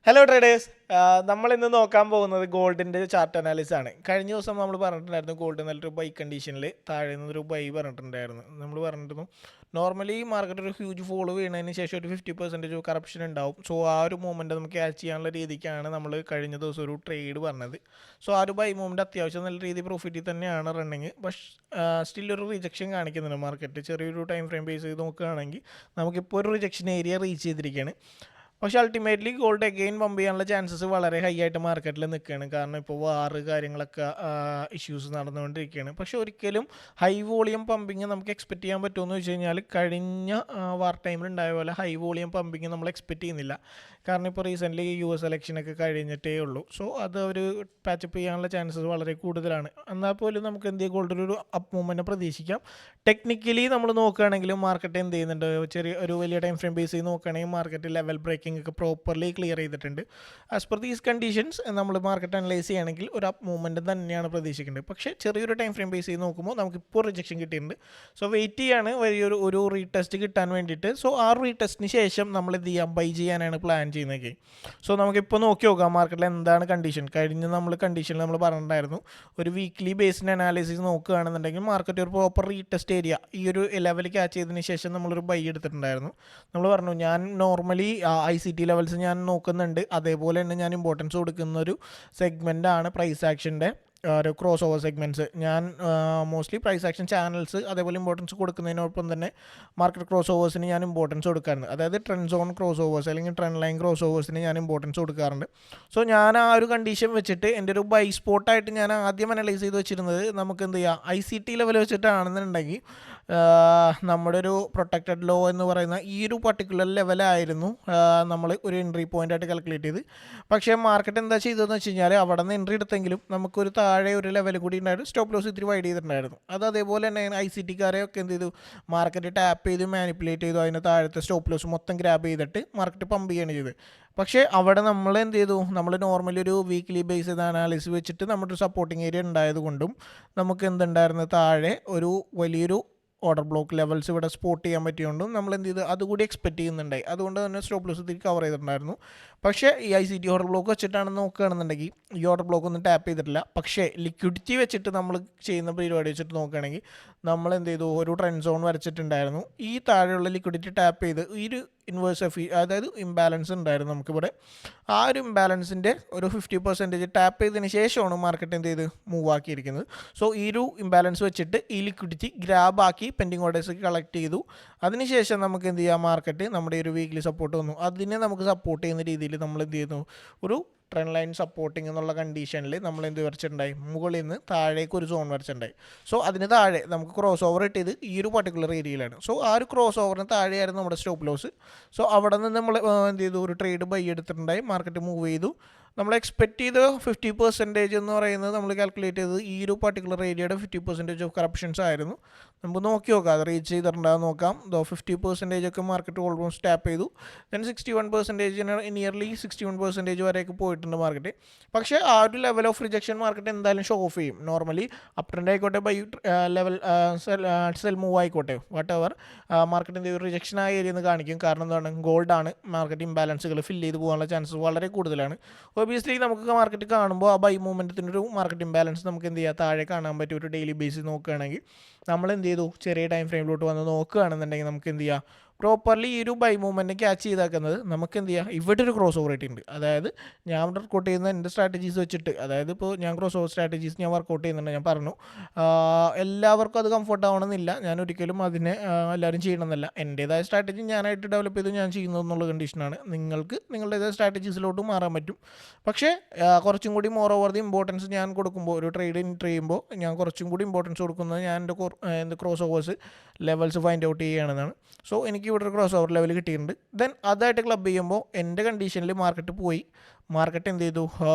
Hello traders. നമ്മൾ ഇന്ന് നോക്കാൻ പോകുന്നത് ഗോൾഡിൻ്റെ ചാർട്ട് അനാലിസിസ് ആണ്. കഴിഞ്ഞ ദിവസം നമ്മൾ പറഞ്ഞിട്ടുണ്ടായിരുന്നു ഗോൾഡ് നല്ലൊരു ബൈ കണ്ടീഷനിൽ താഴെ നിന്നൊരു ബൈ പറഞ്ഞിട്ടുണ്ടായിരുന്നു. നമ്മൾ പറഞ്ഞിരുന്നു നോർമലി മാർക്കറ്റ് ഒരു ഹ്യൂജ് ഫോളോ വീണതിന് ശേഷം ഒരു 50% കറപ്ഷൻ ഉണ്ടാവും. സോ ആ ഒരു മൂവ്മെൻറ്റ് നമുക്ക് ക്യാച്ച് ചെയ്യാനുള്ള രീതിക്കാണ് നമ്മൾ കഴിഞ്ഞ ദിവസം ഒരു ട്രേഡ് പറഞ്ഞത്. സോ ആ ഒരു ബൈ മൂവ്മെൻറ്റ് അത്യാവശ്യം നല്ല രീതിയിൽ പ്രോഫിറ്റിൽ തന്നെയാണ് റണ്ണിങ്. പക്ഷേ സ്റ്റിൽ ഒരു റിജക്ഷൻ കാണിക്കുന്നുണ്ട് മാർക്കറ്റ്. ചെറിയൊരു ടൈം ഫ്രെയിം ബേസ് ചെയ്ത് നോക്കുകയാണെങ്കിൽ നമുക്കിപ്പോൾ ഒരു റിജക്ഷൻ ഏരിയ റീച്ച് ചെയ്തിരിക്കുകയാണ്. പക്ഷേ അൾട്ടിമേറ്റ്ലി ഗോൾഡ് അഗെയിൻ പമ്പ് ചെയ്യാനുള്ള ചാൻസസ് വളരെ ഹൈ ആയിട്ട് മാർക്കറ്റിൽ നിൽക്കുകയാണ്. കാരണം ഇപ്പോൾ വാറ് കാര്യങ്ങളൊക്കെ ഇഷ്യൂസ് നടന്നുകൊണ്ടിരിക്കുകയാണ്. പക്ഷേ ഒരിക്കലും ഹൈ വോളിയം പമ്പിങ് നമുക്ക് എക്സ്പെക്റ്റ് ചെയ്യാൻ പറ്റുമെന്ന് വെച്ച് കഴിഞ്ഞാൽ കഴിഞ്ഞ വാർ ടൈമിൽ ഉണ്ടായ പോലെ ഹൈ വോളിയം പമ്പിങ് നമ്മൾ എക്സ്പെക്റ്റ് ചെയ്യുന്നില്ല. കാരണം ഇപ്പോൾ റീസെൻ്റ്ലി US ഇലക്ഷനൊക്കെ കഴിഞ്ഞിട്ടേ ഉള്ളൂ. സോ അത് ഒരു പാച്ചപ്പ് ചെയ്യാനുള്ള ചാൻസസ് വളരെ കൂടുതലാണ്. എന്നാൽ പോലും നമുക്ക് എന്ത് ഗോൾഡിലൊരു അപ്പ് മൂവ്മെൻറ്റ് പ്രതീക്ഷിക്കാം. ടെക്നിക്കലി നമ്മൾ നോക്കുകയാണെങ്കിലും മാർക്കറ്റ് എന്ത് ചെയ്യുന്നുണ്ട്, ചെറിയ ഒരു വലിയ ടൈം ഫ്രെയിം ബേസ് ചെയ്ത് നോക്കുകയാണെങ്കിൽ മാർക്കറ്റ് ലെവൽ ബ്രേക്കിംഗ് ഒക്കെ പ്രോപ്പർലി ക്ലിയർ ചെയ്തിട്ടുണ്ട്. ആസ് പെർ ദീസ് കണ്ടീഷൻസ് നമ്മൾ മാർക്കറ്റ് അനലൈസ് ചെയ്യുകയാണെങ്കിൽ ഒരു അപ്പ് മൂവ്മെൻറ്റ് തന്നെയാണ് പ്രതീക്ഷിക്കേണ്ടത്. പക്ഷേ ചെറിയൊരു ടൈം ഫ്രെയിം ബേസ് ചെയ്ത് നോക്കുമ്പോൾ നമുക്കിപ്പോൾ റിജക്ഷൻ കിട്ടിയിട്ടുണ്ട്. സോ വെയിറ്റ് ചെയ്യാണ് ഒരു റീടെസ്റ്റ് കിട്ടാൻ വേണ്ടിയിട്ട്. സോ ആ റീടെസ്റ്റിന് ശേഷം നമ്മൾ എന്ത് ചെയ്യാം, ബൈ ചെയ്യാനാണ് പ്ലാൻ ചെയ്യുന്നത്. സോ നമുക്കിപ്പോൾ നോക്കി നോക്കാം മാർക്കറ്റിൽ എന്താണ് കണ്ടീഷൻ. കഴിഞ്ഞ കണ്ടീഷനിൽ നമ്മൾ പറഞ്ഞിട്ടുണ്ടായിരുന്നു ഒരു വീക്ക്ലി ബേസ്ഡ് അനാലിസിസ് നോക്കുകയാണെന്നുണ്ടെങ്കിൽ മാർക്കറ്റ് ഒരു പ്രോപ്പർ റീടെസ്റ്റ് ഏരിയ ഈ ഒരു ലെവൽ ക്യാച്ച് ചെയ്തതിന് ശേഷം നമ്മളൊരു ബൈ എടുത്തിട്ടുണ്ടായിരുന്നു. നമ്മൾ പറഞ്ഞു ഞാൻ നോർമലി ICT ലെവൽസ് ഞാൻ നോക്കുന്നുണ്ട്. അതേപോലെ തന്നെ ഞാൻ ഇമ്പോർട്ടൻസ് കൊടുക്കുന്ന ഒരു സെഗ്മെൻ്റാണ് പ്രൈസ് ആക്ഷൻ്റെ ഒരു ക്രോസ് ഓവർ സെഗ്മെൻറ്റ്സ്. ഞാൻ മോസ്റ്റ്ലി പ്രൈസ് ആക്ഷൻ ചാനൽസ് അതേപോലെ ഇമ്പോർട്ടൻസ് കൊടുക്കുന്നതിനോടൊപ്പം തന്നെ മാർക്കറ്റ് ക്രോസ് ഓവേഴ്സിന് ഞാൻ ഇമ്പോർട്ടൻസ് കൊടുക്കാറുണ്ട്. അതായത് ട്രെൻഡ് സോൺ ക്രോസ് ഓവേഴ്സ് അല്ലെങ്കിൽ ട്രെൻഡ് ലൈൻ ക്രോസ് ഓവേഴ്സിന് ഞാൻ ഇമ്പോർട്ടൻസ് കൊടുക്കാറുണ്ട്. സോ ഞാൻ ആ ഒരു കണ്ടീഷൻ വെച്ചിട്ട് എൻ്റെ ഒരു ബൈ സ്പോട്ടായിട്ട് ഞാൻ ആദ്യം അനലൈസ് ചെയ്ത് വെച്ചിരുന്നത് നമുക്ക് എന്ത് ചെയ്യാം, ICT ലെവൽ വെച്ചിട്ടാണെന്നുണ്ടെങ്കിൽ നമ്മുടെ ഒരു പ്രൊട്ടക്റ്റഡ് ലോ എന്ന് പറയുന്ന ഈ ഒരു പർട്ടിക്കുലർ ലെവലായിരുന്നു നമ്മൾ ഒരു എൻട്രി പോയിൻ്റ് ആയിട്ട് കാൽക്കുലേറ്റ് ചെയ്ത്. പക്ഷേ മാർക്കറ്റ് എന്താ ചെയ്തതെന്ന് വെച്ച് കഴിഞ്ഞാൽ അവിടെ നിന്ന് എൻട്രി എടുത്തെങ്കിലും നമുക്കൊരു താഴെ ഒരു ലെവൽ കൂടി ഉണ്ടായിരുന്നു. സ്റ്റോപ്പ് ലോസ് ഇത്തിരി വൈഡ് ചെയ്തിട്ടുണ്ടായിരുന്നു. അത് അതേപോലെ തന്നെ ICT ഒക്കെ എന്ത് ചെയ്തു, മാർക്കറ്റ് ടാപ്പ് ചെയ്ത് മാനിപ്പുലേറ്റ് ചെയ്തു. അതിന് താഴത്തെ സ്റ്റോപ്പ് ലോസ് മൊത്തം ഗ്രാബ് ചെയ്തിട്ട് മാർക്കറ്റ് പമ്പ് ചെയ്യാണ് ചെയ്തത്. പക്ഷേ അവിടെ നമ്മൾ എന്ത് ചെയ്തു, നമ്മൾ നോർമലി ഒരു വീക്ക്ലി ബേസ് ചെയ്ത അനാലിസിസ് വെച്ചിട്ട് നമ്മുടെ സപ്പോർട്ടിങ് ഏരിയ ഉണ്ടായതുകൊണ്ടും നമുക്ക് എന്തുണ്ടായിരുന്നു, താഴെ ഒരു വലിയൊരു ഓർഡർ ബ്ലോക്ക് ലെവൽസ് ഇവിടെ സ്പോട്ട് ചെയ്യാൻ പറ്റിയോണ്ടും നമ്മൾ എന്ത് ചെയ്ത് അതുകൂടി എക്സ്പെക്റ്റ് ചെയ്യുന്നുണ്ടായി. അതുകൊണ്ട് തന്നെ സ്റ്റോപ്പ് ലോസ് തിരികെ കവർ ചെയ്തിട്ടുണ്ടായിരുന്നു. പക്ഷേ ഈ ICT ഓർഡർ ബ്ലോക്ക് വെച്ചിട്ടാണ് നോക്കുകയാണെന്നുണ്ടെങ്കിൽ ഈ ഓർഡർ ബ്ലോക്ക് ഒന്നും ടാപ്പ് ചെയ്തിട്ടില്ല. പക്ഷേ ലിക്വിഡിറ്റി വെച്ചിട്ട് നമ്മൾ ചെയ്യുന്ന പരിപാടി വെച്ചിട്ട് നോക്കുകയാണെങ്കിൽ നമ്മൾ എന്ത് ചെയ്തു, ഒരു ട്രെൻഡ് സോൺ വരച്ചിട്ടുണ്ടായിരുന്നു. ഈ താഴെയുള്ള ലിക്വിഡിറ്റി ടാപ്പ് ചെയ്ത് ഈ ഒരു ഇൻവേഴ്സ് അതായത് ഇംബാലൻസ് ഉണ്ടായിരുന്നു നമുക്കിവിടെ. ആ ഒരു ഇംബാലൻസിൻ്റെ ഒരു 50% ടാപ്പ് ചെയ്തതിന് ശേഷമാണ് മാർക്കറ്റ് എന്ത് ചെയ്ത് മൂവ് ആക്കിയിരിക്കുന്നത്. സോ ഈ ഒരു ഇംബാലൻസ് വെച്ചിട്ട് ഈ ലിക്വിഡിറ്റി ഗ്രാബ് ആക്കി പെൻഡിങ് ഓർഡേഴ്സ് കളക്ട് ചെയ്തു. അതിനുശേഷം നമുക്ക് എന്ത് ചെയ്യാം, മാർക്കറ്റ് നമ്മുടെ ഒരു വീക്ക്ലി സപ്പോർട്ട് വന്നു. അതിനെ നമുക്ക് സപ്പോർട്ട് ചെയ്യുന്ന രീതിയിൽ നമ്മൾ എന്ത് ചെയ്യുന്നു, ഒരു ട്രെൻഡ് ലൈൻ സപ്പോർട്ടിംഗ് എന്നുള്ള കണ്ടീഷനിൽ നമ്മൾ എന്ത് വരച്ചിട്ടുണ്ടായി, മുകളിൽ നിന്ന് താഴേക്ക് ഒരു സോൺ വരച്ചിട്ടുണ്ടായി. സോ അതിന് താഴെ നമുക്ക് ക്രോസ് ഓവർ ഇട്ടത് ഈ ഒരു പർട്ടിക്കുലർ ഏരിയയിലാണ്. സോ ആ ഒരു ക്രോസ് ഓവറിന് താഴെയായിരുന്നു നമ്മുടെ സ്റ്റോപ്പ് ലോസ്. സോ അവിടെ നിന്ന് നമ്മൾ എന്ത് ചെയ്തു, ഒരു ട്രേഡ് ബൈ എടുത്തിട്ടുണ്ടായി. മാർക്കറ്റ് മൂവ് ചെയ്തു. നമ്മൾ എക്സ്പെക്റ്റ് ചെയ്ത 50% എന്ന് പറയുന്നത് നമ്മൾ കാൽക്കുലേറ്റ് ചെയ്തത് ഈ ഒരു പർട്ടിക്കുലർ ഏരിയയുടെ 50% ഓഫ് കറപ്ഷൻസ് ആയിരുന്നു. നമുക്ക് നോക്കി നോക്കാം അത് റീച്ച് ചെയ്തിട്ടുണ്ടാകും നോക്കാം. 50% ഒക്കെ മാർക്കറ്റ് ഓൾമോസ്റ്റ് ടാപ്പ് ചെയ്തു. ദെൻ 61% നിയർലി 61% വരെയൊക്കെ പോയിട്ടുണ്ട് മാർക്കറ്റ്. പക്ഷേ ആ ഒരു ലെവൽ ഓഫ് റിജക്ഷൻ മാർക്കറ്റ് എന്തായാലും ഷോ ഓഫ് ചെയ്യും. നോർമലി അപ് ട്രെൻഡ് ആയിക്കോട്ടെ, ബൈ ലെവൽ സെൽ മൂവ് ആയിക്കോട്ടെ, വാട്ട് എവർ, മാർക്കറ്റിൻ്റെ ഒരു റിജക്ഷൻ ആ ഏരിയ എന്ന് കാണിക്കും. കാരണം എന്താണ്, ഗോൾഡാണ്. മാർക്കറ്റ് ഇംബാലൻസുകൾ ഫില്ല് ചെയ്ത് പോകാനുള്ള ചാൻസസ് വളരെ കൂടുതലാണ്. ഒബിയസ്ലി നമുക്ക് മാർക്കറ്റ് കാണുമ്പോൾ ആ ബൈ മൂവ്മെൻറ്റിൻ്റെ ഒരു മാർക്കറ്റ് ഇംബാലൻസ് നമുക്ക് എന്ത് ചെയ്യാം, താഴെ കാണാൻ പറ്റും. ഒരു ഡെയിലി ബേസിൽ നോക്കുകയാണെങ്കിൽ നമ്മൾ എന്ത് ചെയ്തു, ചെറിയ ടൈം ഫ്രെയിമിലോട്ട് വന്ന് നോക്കുകയാണെന്നുണ്ടെങ്കിൽ നമുക്ക് എന്ത് ചെയ്യാം, പ്രോപ്പർലി ഈ ഒരു ബൈ മൂവ്മെൻറ്റ് ക്യാച്ച് ചെയ്താക്കുന്നത് നമുക്ക് എന്ത് ചെയ്യാം, ഇവിടെ ഒരു ക്രോസ് ഓവർ ആയിട്ടുണ്ട്. അതായത് ഞാൻ ഇവിടെ വർക്കൗട്ട് ചെയ്യുന്ന എൻ്റെ സ്ട്രാറ്റജീസ് വെച്ചിട്ട്, അതായത് ഇപ്പോൾ ഞാൻ ക്രോസ് ഓവർ സ്ട്രാറ്റജീസ് ഞാൻ വർക്കൗട്ട് ചെയ്യുന്നുണ്ട്. ഞാൻ പറഞ്ഞു എല്ലാവർക്കും അത് കംഫർട്ട് ആവണമെന്നില്ല. ഞാൻ ഒരിക്കലും അതിനെ എല്ലാവരും ചെയ്യണമെന്നല്ല. എൻ്റേതായ സ്ട്രാറ്റജി ഞാനായിട്ട് ഡെവലപ്പ് ചെയ്ത് ഞാൻ ചെയ്യുന്നതെന്നുള്ള കണ്ടീഷനാണ്. നിങ്ങൾക്ക് നിങ്ങളുടേതായ സ്ട്രാറ്റജീസിലോട്ട് മാറാൻ പറ്റും. പക്ഷേ കുറച്ചും കൂടി മോർ ഓവർ ദി ഇമ്പോർട്ടൻസ് ഞാൻ കൊടുക്കുമ്പോൾ, ഒരു ട്രേഡ് എൻട്രി ചെയ്യുമ്പോൾ ഞാൻ കുറച്ചും കൂടി ഇമ്പോർട്ടൻസ് കൊടുക്കുന്നത് ഞാൻ എൻ്റെ cross overs levels find out ചെയ്യുകയാണെന്നാണ്. സോ എനിക്ക് ഇവിടെ ഒരു ക്രോസ് ഓവർ ലെവൽ കിട്ടിയിട്ടുണ്ട്. ദെൻ അതായിട്ട് ക്ലബ് ചെയ്യുമ്പോൾ എൻ്റെ കണ്ടീഷനിൽ മാർക്കറ്റ് പോയി. മാർക്കറ്റ് എന്ത് ചെയ്തു,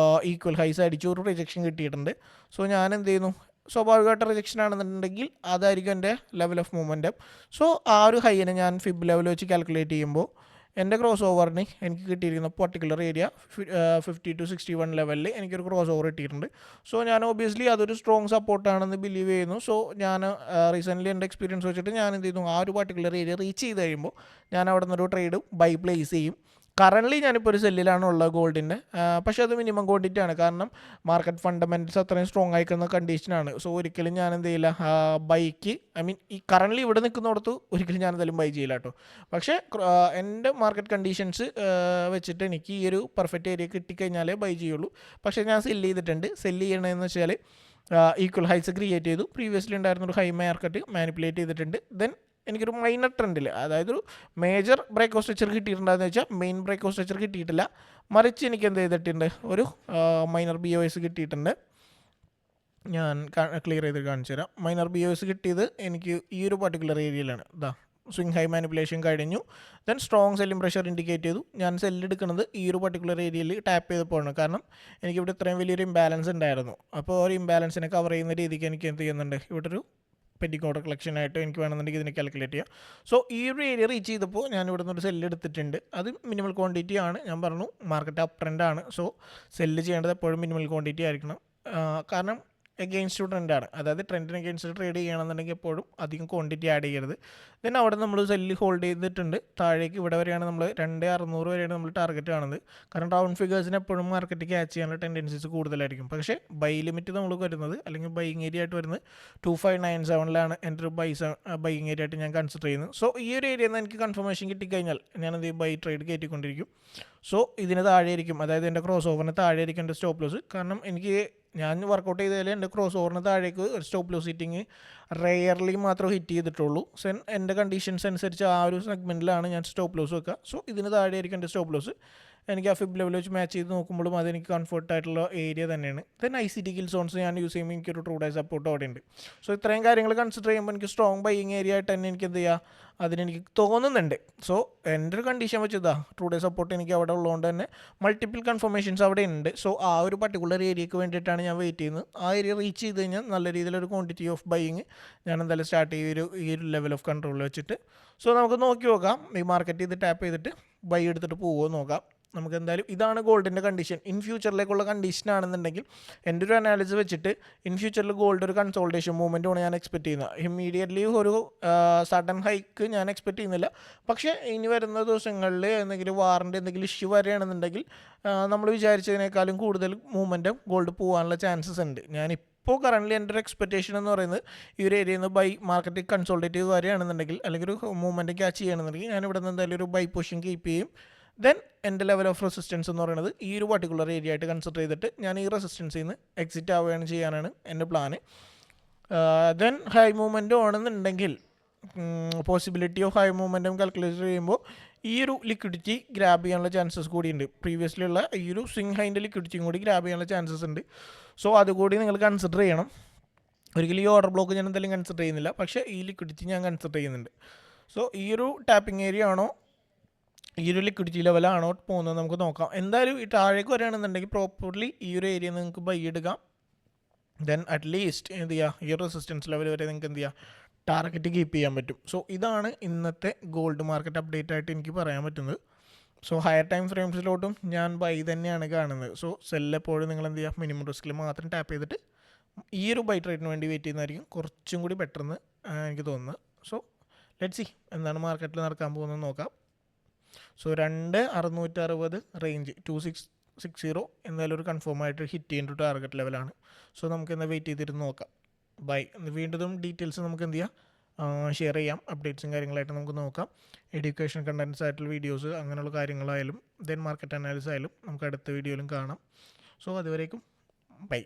ഈക്വൽ ഹൈസ് അടിച്ചു, ഒരു റിജക്ഷൻ കിട്ടിയിട്ടുണ്ട്. സോ ഞാൻ എന്ത് ചെയ്യുന്നു, സ്വാഭാവികമായിട്ട് റിജക്ഷൻ ആണെന്നുണ്ടെങ്കിൽ അതായിരിക്കും എൻ്റെ ലെവൽ ഓഫ് മൂവ്മെൻറ്റ്. സോ ആ ഒരു ഹൈനെ ഞാൻ ഫിബ് ലെവൽ വെച്ച് കാൽക്കുലേറ്റ് ചെയ്യുമ്പോൾ എൻ്റെ ക്രോസ് ഓവറിന് എനിക്ക് കിട്ടിയിരിക്കുന്ന പർട്ടിക്കുലർ ഏരിയ 50 to 61 ലെവലിൽ എനിക്കൊരു ക്രോസ് ഓവർ കിട്ടിയിട്ടുണ്ട്. സോ ഞാൻ ഒബിയസ്ലി അതൊരു സ്ട്രോങ് സപ്പോർട്ടാണെന്ന് ബിലീവ് ചെയ്യുന്നു. സോ ഞാൻ റീസെൻ്റ്ലി എൻ്റെ എക്സ്പീരിയൻസ് വെച്ചിട്ട് ഞാൻ എന്ത് ചെയ്യുന്നു, ആ ഒരു പർട്ടിക്കുലർ ഏരിയ റീച്ച് ചെയ്ത് കഴിയുമ്പോൾ ഞാൻ അവിടെ നിന്നൊരു ട്രേഡ് ബൈ പ്ലേസ് ചെയ്യും. കറൻ്റ്ലി ഞാനിപ്പോൾ ഒരു സെല്ലിലാണ് ഉള്ളത് ഗോൾഡിൻ്റെ. പക്ഷേ അത് മിനിമം ക്വാണ്ടിറ്റി ആണ്. കാരണം മാർക്കറ്റ് ഫണ്ടമെൻറ്റ്സ് അത്രയും സ്ട്രോങ് ആയിക്കുന്ന കണ്ടീഷനാണ്. സോ ഒരിക്കലും ഞാൻ എന്ത് ചെയ്യില്ല, ബൈക്ക് ഈ കറൻ്റ്ലി ഇവിടെ നിൽക്കുന്നിടത്ത് ഒരിക്കലും ഞാൻ എന്തായാലും ബൈ ചെയ്യില്ല കേട്ടോ. പക്ഷേ എൻ്റെ മാർക്കറ്റ് കണ്ടീഷൻസ് വെച്ചിട്ട് എനിക്ക് ഈ ഒരു പെർഫെക്റ്റ് ഏരിയ കിട്ടിക്കഴിഞ്ഞാലേ ബൈ ചെയ്യുള്ളൂ. പക്ഷേ ഞാൻ സെല്ല് ചെയ്തിട്ടുണ്ട്. സെല്ല് ചെയ്യണമെന്ന് വെച്ചാൽ ഈക്വൽ ഹൈസ് ക്രിയേറ്റ് ചെയ്തു. പ്രീവിയസ്ലി ഉണ്ടായിരുന്നൊരു ഹൈ മാർക്കറ്റ് മാനിപ്പുലേറ്റ് ചെയ്തിട്ടുണ്ട്. ദെൻ എനിക്കൊരു മൈനർ ട്രെൻഡിൽ, അതായത് ഒരു മേജർ ബ്രേക്ക് ഓഫ് സ്ട്രക്ചർ കിട്ടിയിട്ടുണ്ടെന്ന് വെച്ചാൽ മെയിൻ ബ്രേക്ക് ഓഫ് സ്ട്രക്ചർ കിട്ടിയിട്ടില്ല. മറിച്ച് എനിക്ക് എന്ത് ചെയ്തിട്ടുണ്ട്, ഒരു മൈനർ BOS കിട്ടിയിട്ടുണ്ട്. ഞാൻ ക്ലിയർ ചെയ്ത് കാണിച്ചു തരാം. മൈനർ BOS കിട്ടിയത് എനിക്ക് ഈ ഒരു പർട്ടിക്കുലർ ഏരിയയിലാണ്. സ്വിങ് ഹൈ മാനിപ്പുലേഷൻ കഴിഞ്ഞു. Then strong selling pressure indicate ചെയ്തു. ഞാൻ സെല്ല് എടുക്കുന്നത് ഈ ഒരു പർട്ടിക്കുലർ ഏരിയയിൽ ടാപ്പ് ചെയ്തപ്പോഴാണ്. കാരണം എനിക്കിവിടെ ഇത്രയും വലിയൊരു ഇംബാലൻസ് ഉണ്ടായിരുന്നു. അപ്പോൾ ഒരു ഇംബാലൻസിനെ കവർ ചെയ്യുന്ന രീതിക്ക് എനിക്ക് എന്ത് ചെയ്യുന്നുണ്ട്, ഇവിടെ ഒരു പെൻഡിങ് ഓർഡർ കളക്ഷൻ ആയിട്ട് എനിക്ക് വേണമെന്നുണ്ടെങ്കിൽ ഇതിനെ കാൽക്കുലേറ്റ് ചെയ്യാം. സോ ഈ ഒരു ഏരിയ റീച്ച് ചെയ്തപ്പോൾ ഞാൻ ഇവിടെ നിന്നൊരു സെല്ല് എടുത്തിട്ടുണ്ട്. അത് മിനിമൽ ക്വാണ്ടിറ്റി ആണ്. ഞാൻ പറഞ്ഞു മാർക്കറ്റ് അപ്പ് ട്രെൻഡാണ്. സോ സെല്ല് ചെയ്യേണ്ടത് എപ്പോഴും മിനിമൽ ക്വാണ്ടിറ്റി ആയിരിക്കണം. കാരണം എഗെയിൻസ്റ്റ് ട്രെൻഡാണ്, അതായത് ട്രെൻഡിന് എഗെയിൻസ്റ്റ് ട്രേഡ് ചെയ്യണമെന്നുണ്ടെങ്കിൽ എപ്പോഴും അധികം ക്വാണ്ടിറ്റി ആഡ് ചെയ്യരുത്. ദെൻ അവിടെ നമ്മൾ സെല്ല് ഹോൾഡ് ചെയ്തിട്ടുണ്ട്. താഴേക്ക് ഇവിടെ വരെയാണ് നമ്മൾ 2600 വരെയാണ് നമ്മൾ ടാർഗറ്റ് കാണുന്നത്. കാരണം റൗണ്ട് ഫിഗേഴ്സിന് എപ്പോഴും മാർക്കറ്റ് ക്യാച്ച് ചെയ്യാനുള്ള ടെൻഡൻസീസ് കൂടുതലായിരിക്കും. പക്ഷേ ബൈ ലിമിറ്റ് നമ്മൾ വരുന്നത്, അല്ലെങ്കിൽ ബൈയിങ് ഏരിയ ആയിട്ട് വരുന്നത് 2597 എൻ്റെ ഒരു ബൈയിങ് ഏരിയ ആയിട്ട് ഞാൻ കൺസിഡർ ചെയ്യുന്നത്. സോ ഈ ഒരു ഏരിയയിൽ നിന്ന് എനിക്ക് കൺഫർമേഷൻ കിട്ടിക്കഴിഞ്ഞാൽ ഞാനത് ബൈ ട്രേഡ് കയറ്റിക്കൊണ്ടിരിക്കും. സോ ഇതിന് താഴെ ആയിരിക്കും, അതായത് എൻ്റെ ക്രോസ് ഓവറിന് താഴെ ആയിരിക്കും എൻ്റെ സ്റ്റോപ്പ് ലോസ്. കാരണം ഞാൻ വർക്കൗട്ട് ചെയ്തതിൽ എൻ്റെ ക്രോസ് ഓവറിന് താഴേക്ക് ഒരു സ്റ്റോപ്പ് ലോസ് ഹിറ്റിങ് റെയർലി മാത്രമേ ഹിറ്റ് ചെയ്തിട്ടുള്ളൂ. എൻ്റെ കണ്ടീഷൻസ് അനുസരിച്ച് ആ ഒരു സെഗ്മെൻറ്റിലാണ് ഞാൻ സ്റ്റോപ്പ് ലോസ് വെക്കുക. സോ ഇതിന് താഴെ ആയിരിക്കും എൻ്റെ സ്റ്റോപ്പ് ലോസ്. എനിക്ക് ആ ഫിബ് ലെവൽ വെച്ച് മാച്ച് ചെയ്ത് നോക്കുമ്പോഴും അതെനിക്ക് കംഫർട്ടായിട്ടുള്ള ഏരിയ തന്നെയാണ്. ദെൻ ICT കിൽ സോൺസ് ഞാൻ യൂസ് ചെയ്യുമ്പോൾ എനിക്കൊരു ട്രൂ ഡേ സപ്പോർട്ട് അവിടെ ഉണ്ട്. സോ ഇത്രയും കാര്യങ്ങൾ കൺസിഡർ ചെയ്യുമ്പോൾ എനിക്ക് സ്ട്രോങ് ബൈയിങ് ഏരിയ ആയിട്ട് തന്നെ എനിക്ക് എന്ത് ചെയ്യുക, അതിനെനിക്ക് തോന്നുന്നുണ്ട്. സോ എൻ്റെ ഒരു കണ്ടീഷൻ വെച്ചതാ ട്രൂ ഡേ സപ്പോർട്ട് എനിക്ക് അവിടെ ഉള്ളതുകൊണ്ട് തന്നെ മൾട്ടിപ്പിൾ കൺഫർമേഷൻസ് അവിടെ ഉണ്ട്. സോ ആ ഒരു പർട്ടിക്കുലർ ഏരിയയ്ക്ക് വേണ്ടിയിട്ടാണ് ഞാൻ വെയിറ്റ് ചെയ്യുന്നത്. ആ ഏരിയ റീച്ച് ചെയ്ത് കഴിഞ്ഞാൽ നല്ല രീതിയിലൊരു ക്വാണ്ടിറ്റി ഓഫ് ബൈയിങ് ഞാൻ എന്തായാലും സ്റ്റാർട്ട് ഈ ഒരു ലെവൽ ഓഫ് കൺട്രോൾ വെച്ചിട്ട്. സോ നമുക്ക് നോക്കി നോക്കാം, ഈ മാർക്കറ്റ് ഇത് ടാപ്പ് ചെയ്തിട്ട് ബൈ എടുത്തിട്ട് പോകുമോ നോക്കാം. നമുക്ക് എന്തായാലും ഇതാണ് ഗോൾഡിൻ്റെ കണ്ടീഷൻ. ഇൻ ഫ്യൂച്ചറിലേക്കുള്ള കണ്ടീഷൻ ആണെന്നുണ്ടെങ്കിൽ എൻ്റെ ഒരു അനാലിസിസ് വെച്ചിട്ട് ഇൻ ഫ്യൂച്ചറിൽ ഗോൾഡ് ഒരു കൺസോൾട്ടേഷൻ മൂവ്മെൻറ്റാണ് ഞാൻ എക്സ്പെക്ട് ചെയ്യുന്നത്. ഇമ്മീഡിയറ്റ്ലി ഒരു സഡൻ ഹൈക്ക് ഞാൻ എക്സ്പെക്ട് ചെയ്യുന്നില്ല. പക്ഷേ ഇനി വരുന്ന ദിവസങ്ങളിൽ എന്തെങ്കിലും വാറിൻ്റെ എന്തെങ്കിലും ഇഷ്യൂ വരികയാണെന്നുണ്ടെങ്കിൽ നമ്മൾ വിചാരിച്ചതിനേക്കാളും കൂടുതൽ മൂവ്മെൻറ്റും ഗോൾഡ് പോകാനുള്ള ചാൻസസ് ഉണ്ട്. ഇപ്പോൾ കറൻ്റ്ലി എൻ്റെ ഒരു എക്സ്പെക്റ്റേഷൻ എന്ന് പറയുന്നത് ഈ ഒരു ഏരിയയിൽ നിന്ന് ബൈ മാർക്കറ്റ് കൺസോൾട്ടേറ്റ് ചെയ്ത് വരികയാണെന്നുണ്ടെങ്കിൽ, അല്ലെങ്കിൽ ഒരു മൂവ്മെൻറ്റ് ക്യാച്ച് ചെയ്യുകയാണെന്നുണ്ടെങ്കിൽ ഞാൻ ഇവിടെ നിന്ന് എന്തായാലും ഒരു ബൈ പൊസിഷൻ കീപ്പ് ചെയ്യും. ദെൻ എൻ്റെ ലെവൽ ഓഫ് റെസിസ്റ്റൻസ് എന്ന് പറയുന്നത് ഈ ഒരു പർട്ടിക്കുലർ ഏരിയ ആയിട്ട് കൺസിഡർ ചെയ്തിട്ട് ഞാൻ ഈ റെസിസ്റ്റൻസിൽ നിന്ന് എക്സിറ്റ് ആവുകയാണ് ചെയ്യാനാണ് എൻ്റെ പ്ലാന്. ദെൻ ഹൈ മൂവ്മെൻറ്റ് ആണെന്നുണ്ടെങ്കിൽ പോസിബിലിറ്റി ഓഫ് ഹൈ മൂവ്മെൻറ്റും കാൽക്കുലേറ്റ് ചെയ്യുമ്പോൾ ഈ ഒരു ലിക്വിഡിറ്റി ഗ്രാബ് ചെയ്യാനുള്ള ചാൻസസ് കൂടിയുണ്ട്. പ്രീവിയസ്ലി ഉള്ള ഈ ഒരു സ്വിങ് ഹൈൻ്റെ ലിക്വിഡിറ്റിയും കൂടി ഗ്രാബ് ചെയ്യാനുള്ള ചാൻസസ് ഉണ്ട്. സോ അതുകൂടി നിങ്ങൾ കൺസിഡർ ചെയ്യണം. ഒരിക്കലും ഈ ഓർഡർ ബ്ലോക്ക് ഞാൻ എന്തായാലും കൺസിഡർ ചെയ്യുന്നില്ല, പക്ഷേ ഈ ലിക്വിഡിറ്റി ഞാൻ കൺസിഡർ ചെയ്യുന്നുണ്ട്. സോ ഈ ഒരു ടാപ്പിംഗ് ഏരിയ ആണോ, ഈ ഒരു ലിക്വിഡിറ്റി ലെവലാണോ പോകുന്നത് നമുക്ക് നോക്കാം. എന്തായാലും ഈ താഴേക്ക് വരികയാണെന്നുണ്ടെങ്കിൽ പ്രോപ്പർലി ഈ ഒരു ഏരിയ നിങ്ങൾക്ക് ബൈ എടുക്കാം. ദെൻ അറ്റ്ലീസ്റ്റ് എന്ത് ചെയ്യുക, ഈ ഒരു റെസിസ്റ്റൻസ് ലെവൽ വരെ നിങ്ങൾക്ക് എന്ത് ചെയ്യുക, ടാർഗറ്റ് കീപ്പ് ചെയ്യാൻ പറ്റും. സോ ഇതാണ് ഇന്നത്തെ ഗോൾഡ് മാർക്കറ്റ് അപ്ഡേറ്റ് ആയിട്ട് എനിക്ക് പറയാൻ പറ്റുന്നത്. സോ ഹയർ ടൈം ഫ്രെയിംസിലോട്ടും ഞാൻ ബൈ തന്നെയാണ് കാണുന്നത്. സോ സെല്ലെപ്പോഴും നിങ്ങൾ എന്ത് ചെയ്യുക, മിനിമം റിസ്കിൽ മാത്രം ടാപ്പ് ചെയ്തിട്ട് ഈ ഒരു ബൈ ട്രേഡിന് വേണ്ടി വെയിറ്റ് ചെയ്യുന്നതായിരിക്കും കുറച്ചും കൂടി ബെറ്റർ എന്ന് എനിക്ക് തോന്നുന്നത്. സോ ലെറ്റ്സ് സീ എന്താണ് മാർക്കറ്റിൽ നടക്കാൻ പോകുന്നത് നോക്കാം. സോ 2660 റേഞ്ച് 2660 എന്തായാലും ഒരു കൺഫേം ആയിട്ട് ഹിറ്റ് ചെയ്യേണ്ട ഒരു ടാർഗറ്റ് ലെവലാണ്. സോ നമുക്ക് എന്താ വെയിറ്റ് ചെയ്തിരുന്ന് നോക്കാം. ബൈ വീണ്ടും ഡീറ്റെയിൽസ് നമുക്ക് എന്ത് ചെയ്യാം, ഷെയർ ചെയ്യാം. അപ്ഡേറ്റ്സും കാര്യങ്ങളായിട്ട് നമുക്ക് നോക്കാം. എഡ്യൂക്കേഷൻ കണ്ടൻസ് ആയിട്ടുള്ള വീഡിയോസ് അങ്ങനെയുള്ള കാര്യങ്ങളായാലും ദെൻ മാർക്കറ്റ് അനാലിസിസ് ആയാലും നമുക്ക് അടുത്ത വീഡിയോയിലും കാണാം. സോ അതുവരേക്കും ബൈ.